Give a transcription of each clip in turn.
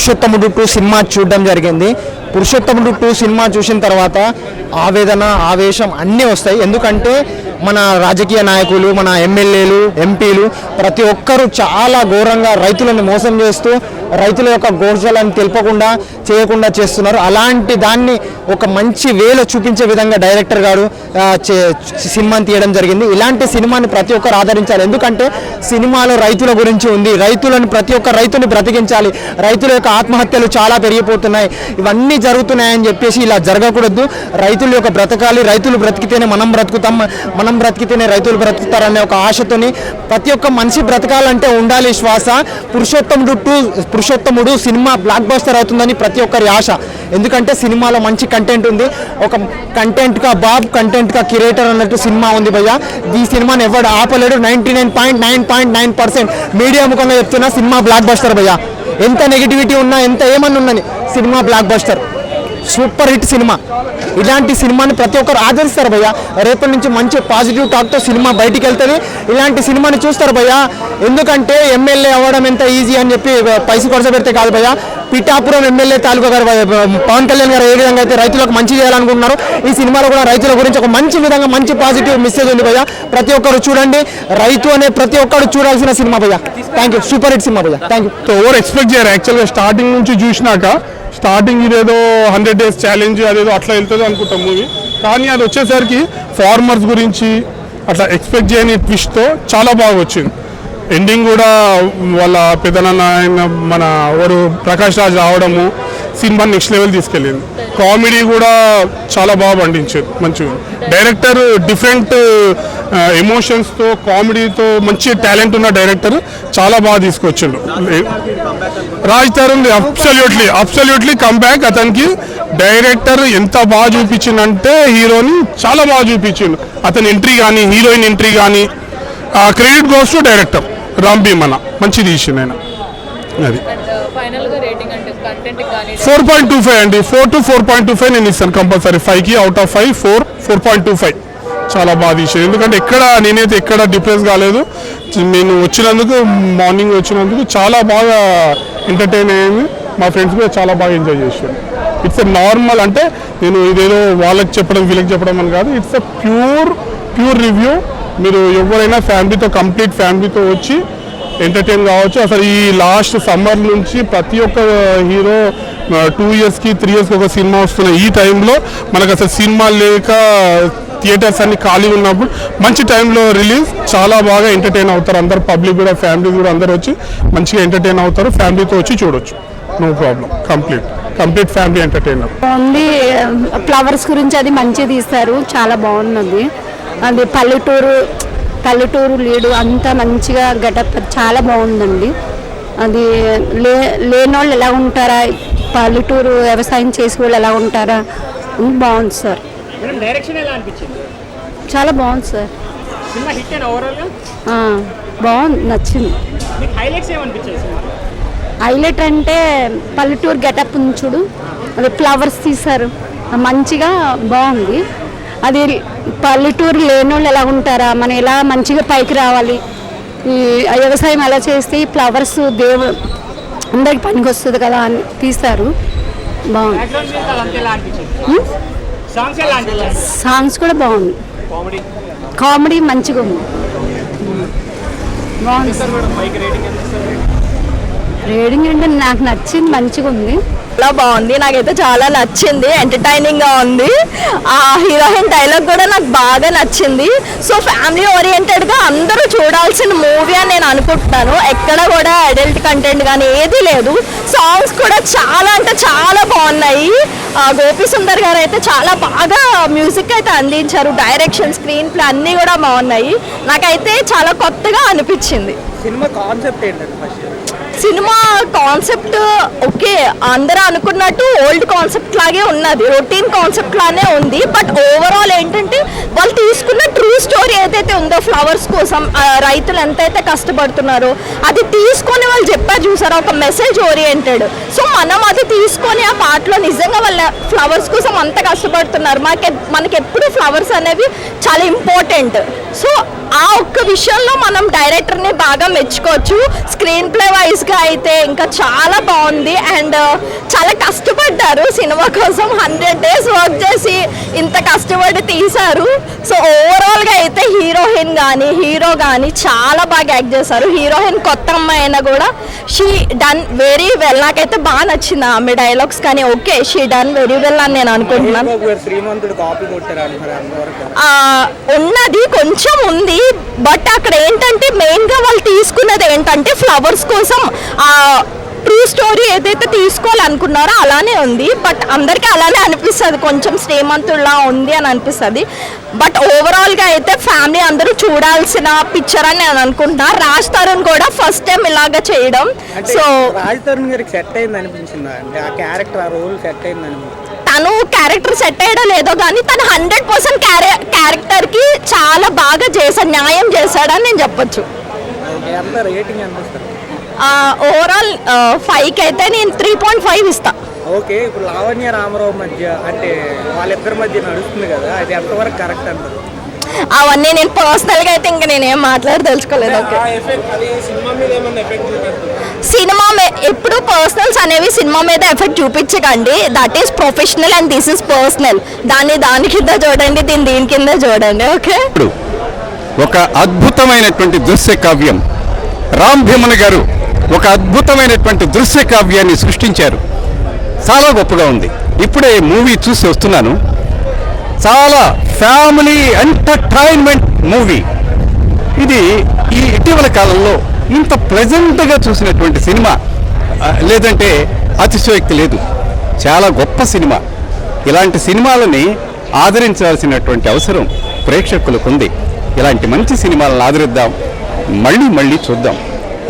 పురుషోత్తముడు 2 సినిమా చూడడం జరిగింది. పురుషోత్తముడు 2 సినిమా చూసిన తర్వాత ఆవేదన, ఆవేశం అన్నీ వస్తాయి. ఎందుకంటే మన రాజకీయ నాయకులు, మన ఎమ్మెల్యేలు, ఎంపీలు ప్రతి ఒక్కరూ చాలా ఘోరంగా రైతులను మోసం చేస్తూ రైతుల యొక్క గోర్జలను తెలుపకుండా చేయకుండా చేస్తున్నారు. అలాంటి దాన్ని ఒక మంచి వేలో చూపించే విధంగా డైరెక్టర్ గారు సినిమాని తీయడం జరిగింది. ఇలాంటి సినిమాని ప్రతి ఒక్కరు ఆదరించాలి. ఎందుకంటే సినిమాలో రైతుల గురించి ఉంది. రైతులను ప్రతి ఒక్క రైతుని బ్రతికించాలి. రైతుల యొక్క ఆత్మహత్యలు చాలా పెరిగిపోతున్నాయి. ఇవన్నీ జరుగుతున్నాయని చెప్పేసి ఇలా జరగకూడదు. రైతుల యొక్క బ్రతకాలి. రైతులు బ్రతికితేనే మనం బ్రతుకుతాం, మనం బ్రతికితేనే రైతులు బ్రతుకుతారనే ఒక ఆశతోని ప్రతి ఒక్క మనిషి బ్రతకాలంటే ఉండాలి శ్వాస. పురుషోత్తముడు సినిమా బ్లాక్ బస్టర్ అవుతుందని ప్రతి ఒక్కరి ఆశ. ఎందుకంటే సినిమాలో మంచి కంటెంట్ ఉంది. ఒక కంటెంట్ కా బాబ్, కంటెంట్ కా క్రియేటర్ అన్నట్టు సినిమా ఉంది భయ్య. ఈ సినిమాని ఎవరు ఆపలేడు. 99.9% మీడియా ముఖంగా చెప్తున్నా సినిమా బ్లాక్ బస్టర్ భయ్య. ఎంత నెగిటివిటీ ఉన్నా, ఎంత ఏమన్నా ఉన్నది, cinema block buster, super hit cinema. ఇలాంటి సినిమాని ప్రతి ఒక్కరు ఆదరిస్తారు భయ్య. రేపటి నుంచి మంచి పాజిటివ్ టాక్తో సినిమా బయటికి వెళ్తుంది. ఇలాంటి సినిమాని చూస్తారు భయ్య. ఎందుకంటే ఎమ్మెల్యే అవ్వడం ఎంత ఈజీ అని చెప్పి పైసలు ఖర్చు పెడితే కాదు భయ్య. పిఠాపురం ఎమ్మెల్యే తాలూకా గారు పవన్ కళ్యాణ్ గారు ఏ విధంగా అయితే రైతులకు మంచి చేయాలనుకుంటున్నారు, ఈ సినిమాలో కూడా రైతుల గురించి ఒక మంచి విధంగా మంచి పాజిటివ్ మెసేజ్ ఉంది భయ్య. ప్రతి ఒక్కరు చూడండి. రైతు అనే ప్రతి ఒక్కరు చూడాల్సిన సినిమా భయ్య. Thank you. Super hit cinema భయ్య. Thank you. ఓవర్ ఎక్స్పెక్ట్ చేయరు యాక్చువల్గా. స్టార్టింగ్ నుంచి చూసినాక స్టార్టింగ్ ఇదేదో 100 days ఛాలెంజ్ అదేదో అట్లా వెళ్తుంది అనుకుంటాం మూవీ. కానీ అది వచ్చేసరికి ఫార్మర్స్ గురించి అట్లా ఎక్స్పెక్ట్ చేయని ట్విస్ట్తో చాలా బాగా వచ్చింది. ఎండింగ్ కూడా వాళ్ళ పెద్దనాన్న ఆయన మన ఎవరు ప్రకాష్ రాజ్ రావడము సినిమా నెక్స్ట్ లెవెల్ తీసుకెళ్ళింది. కామెడీ కూడా చాలా బాగా పండించారు. మంచిగా డైరెక్టర్ డిఫరెంట్ ఎమోషన్స్తో కామెడీతో మంచి టాలెంట్ ఉన్న డైరెక్టర్ చాలా బాగా తీసుకొచ్చిండు. Raj Tarun absolutely comeback. అతనికి డైరెక్టర్ ఎంత బాగా చూపించిందంటే హీరోని చాలా బాగా చూపించిండు. అతని ఎంట్రీ కానీ, హీరోయిన్ ఎంట్రీ కానీ credit goes to director Ram Bheemanna. మంచి తీసిండు ఆయన. అది 4.25 అండి. 4 to 4.25 నేను ఇస్తాను కంపల్సరీ. 5కి అవుట్ ఆఫ్ 5 4.25 చాలా బాగా తీసాను. ఎందుకంటే నేనైతే ఎక్కడ డిప్రెస్ కాలేదు. నేను మార్నింగ్ వచ్చినందుకు చాలా బాగా ఎంటర్టైన్ అయ్యింది. మా ఫ్రెండ్స్ కూడా చాలా బాగా ఎంజాయ్ చేశాను. ఇట్స్ ఎ నార్మల్, అంటే నేను ఇదేదో వాళ్ళకి చెప్పడం వీళ్ళకి చెప్పడం అని కాదు. It's a pure review. మీరు ఎవరైనా కంప్లీట్ ఫ్యామిలీతో వచ్చి ఎంటర్టైన్ కావచ్చు. అసలు ఈ లాస్ట్ సమ్మర్ నుంచి ప్రతి ఒక్క హీరో 2 yearsకి 3 yearsకి ఒక సినిమా వస్తున్న ఈ టైంలో మనకు అసలు సినిమా లేక థియేటర్స్ అన్ని ఖాళీ ఉన్నప్పుడు మంచి టైంలో రిలీజ్ చాలా బాగా ఎంటర్టైన్ అవుతారు. అందరు పబ్లిక్ కూడా, ఫ్యామిలీ కూడా అందరు వచ్చి మంచిగా ఎంటర్టైన్ అవుతారు. ఫ్యామిలీతో వచ్చి చూడొచ్చు, no problem. Complete family entertainer. Only flowers గురించి అది మంచిగా తీస్తారు. చాలా బాగున్నది. అది పల్లెటూరు లీడు అంతా మంచిగా గెటప్ చాలా బాగుందండి. అది లేనోళ్ళు ఎలా ఉంటారా, పల్లెటూరు వ్యవసాయం చేసే వాళ్ళు ఎలా ఉంటారా, బాగుంది సార్. చాలా బాగుంది సార్. బాగుంది, నచ్చింది. హైలైట్ అంటే పల్లెటూరు గెటప్ చూడు, అది ఫ్లవర్స్ తీశారు మంచిగా బాగుంది. అది పల్లెటూరు లేనోళ్ళు ఎలా ఉంటారా, మనం ఎలా మంచిగా పైకి రావాలి, ఈ వ్యవసాయం ఎలా చేస్తే ఈ ఫ్లవర్స్ అందరికి పనికి వస్తుంది కదా అని తీస్తారు. బాగుంది. సాంగ్స్ కూడా బాగుంది. కామెడీ మంచిగా ఉంది. బాగుంది. రేటింగ్ అంటే నాకు నచ్చింది, మంచిగా ఉంది. చాలా బాగుంది. నాకైతే చాలా నచ్చింది. ఎంటర్టైనింగ్ గా ఉంది. ఆ హీరోయిన్ డైలాగ్ కూడా నాకు బాగా నచ్చింది. సో ఫ్యామిలీ ఓరియంటెడ్ గా అందరూ చూడాల్సిన మూవీ అని నేను అనుకుంటున్నాను. ఎక్కడ కూడా అడల్ట్ కంటెంట్ కానీ ఏది లేదు. సాంగ్స్ కూడా చాలా అంటే చాలా బాగున్నాయి. గోపి సుందర్ గారు అయితే చాలా బాగా మ్యూజిక్ అయితే అందించారు. డైరెక్షన్, స్క్రీన్ ప్లే అన్నీ కూడా బాగున్నాయి. నాకైతే చాలా కొత్తగా అనిపించింది. సినిమా కాన్సెప్ట్ ఓకే, అందరూ అనుకున్నట్టు ఓల్డ్ కాన్సెప్ట్ లాగే ఉన్నది, రొటీన్ కాన్సెప్ట్ లానే ఉంది. బట్ ఓవరాల్ ఏంటంటే వాళ్ళు తీసుకున్న ట్రూ స్టోరీ ఏదైతే ఉందో ఫ్లవర్స్ కోసం రైతులు ఎంతైతే కష్టపడుతున్నారో అది తీసుకొని వాళ్ళు చెప్పారు చూసారా, ఒక మెసేజ్ ఓరియంటెడ్. సో మనం అది తీసుకొని ఆ పాటలో నిజంగా వాళ్ళ ఫ్లవర్స్ కోసం అంత కష్టపడుతున్నారు. మనకి ఎప్పుడు ఫ్లవర్స్ అనేవి చాలా ఇంపార్టెంట్. సో ఆ ఒక్క విషయంలో మనం డైరెక్టర్ని బాగా మెచ్చుకోవచ్చు. స్క్రీన్ ప్లే వైజ్ గా అయితే ఇంకా చాలా బాగుంది. అండ్ చాలా కష్టపడ్డారు సినిమా కోసం, 100 days వర్క్ చేసి ఇంత కష్టపడి తీశారు. సో ఓవరాల్ గా అయితే హీరోయిన్ కానీ హీరో కానీ చాలా బాగా యాక్ట్ చేశారు. హీరోయిన్ కొత్త అమ్మాయి అయినా కూడా షీ డన్ వెరీ వెల్. నాకైతే బాగా నచ్చింది ఆమె డైలాగ్స్ కానీ. Okay, she done very well అని నేను అనుకుంటున్నాను. ఉన్నది కొంచెం ఉంది, బట్ అక్కడ ఏంటంటే మెయిన్ గా వాళ్ళు తీసుకున్నది ఏంటంటే ఫ్లవర్స్ కోసం ట్రూ స్టోరీ ఏదైతే తీసుకోవాలనుకున్నారో అలానే ఉంది. బట్ అందరికీ అలానే అనిపిస్తుంది, కొంచెం శ్రీమంతుడిలా ఉంది అని అనిపిస్తుంది. బట్ ఓవరాల్ గా అయితే ఫ్యామిలీ అందరూ చూడాల్సిన పిక్చర్ అని నేను అనుకుంటున్నా. రాజ్ తరుణ్ కూడా ఫస్ట్ టైం ఇలాగా చేయడం. సో రాజ్ తరుణ్ గారికి సెట్ అయింది అనిపించిందా? అంటే ఆ క్యారెక్టర్, ఆ రోల్ సెట్ అయింది అనిపించింది? తను క్యారెక్టర్ సెట్ అయ్యడం లేదో కానీ తను 100% క్యారెక్టర్ కి చాలా బాగా చేశాడు, న్యాయం చేశాడని నేను చెప్పొచ్చు. ఎంత రేటింగ్ అనిపిస్తారు? ఓవరాల్ 5కి అయితే నేను 3.5 ఇస్తా. ఓకే, ఇప్పుడు లావణ్య రామారావు మధ్య అంటే వాళ్ళిద్దరి మధ్య నడుస్తుంది కదా, అది ఎంతవరకు కరెక్ట్ అంటారు? అవన్నీ నేను పర్సనల్ గా అయితే ఇంకా నేనేం మాట్లాడదలుచుకోలేదు. ఓకే, సినిమా ఎప్పుడు పర్సనల్స్ అనేవి సినిమా మీద ఎఫెక్ట్ చూపించకండి. That is professional and this is personal. దాని కింద చూడండి, దీని కింద చూడండి. ఓకే, ఒక అద్భుతమైనటువంటి దృశ్య కావ్యం, రామ్ భీమన్ గారు ఒక అద్భుతమైనటువంటి దృశ్య కావ్యాన్ని సృష్టించారు. చాలా గొప్పగా ఉంది. ఇప్పుడే మూవీ చూసి వస్తున్నాను. చాలా ఫ్యామిలీ ఎంటర్టైన్మెంట్ మూవీ ఇది. ఈ ఇటీవల కాలంలో ఇంత ప్లెజెంట్గా చూసినటువంటి సినిమా లేదంటే అతిశయోక్తి లేదు. చాలా గొప్ప సినిమా. ఇలాంటి సినిమాలని ఆదరించాల్సినటువంటి అవసరం ప్రేక్షకులకు ఉంది. ఇలాంటి మంచి సినిమాలను ఆదరిద్దాం, మళ్ళీ మళ్ళీ చూద్దాం.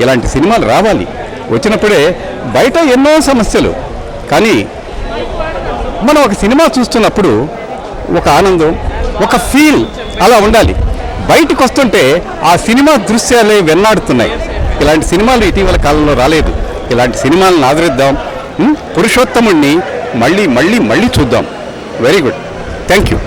ఇలాంటి సినిమాలు రావాలి. వచ్చినప్పుడే బయట ఎన్నో సమస్యలు, కానీ మనం ఒక సినిమా చూస్తున్నప్పుడు ఒక ఆనందం, ఒక ఫీల్ అలా ఉండాలి. బయటకు వస్తుంటే ఆ సినిమా దృశ్యాలే వెన్నాడుతున్నాయి. ఇలాంటి సినిమాలు ఇటీవల కాలంలో రాలేదు. ఇలాంటి సినిమాలను ఆదరిద్దాం. పురుషోత్తముణ్ణి మళ్ళీ మళ్ళీ మళ్ళీ చూద్దాం. Very good, thank you.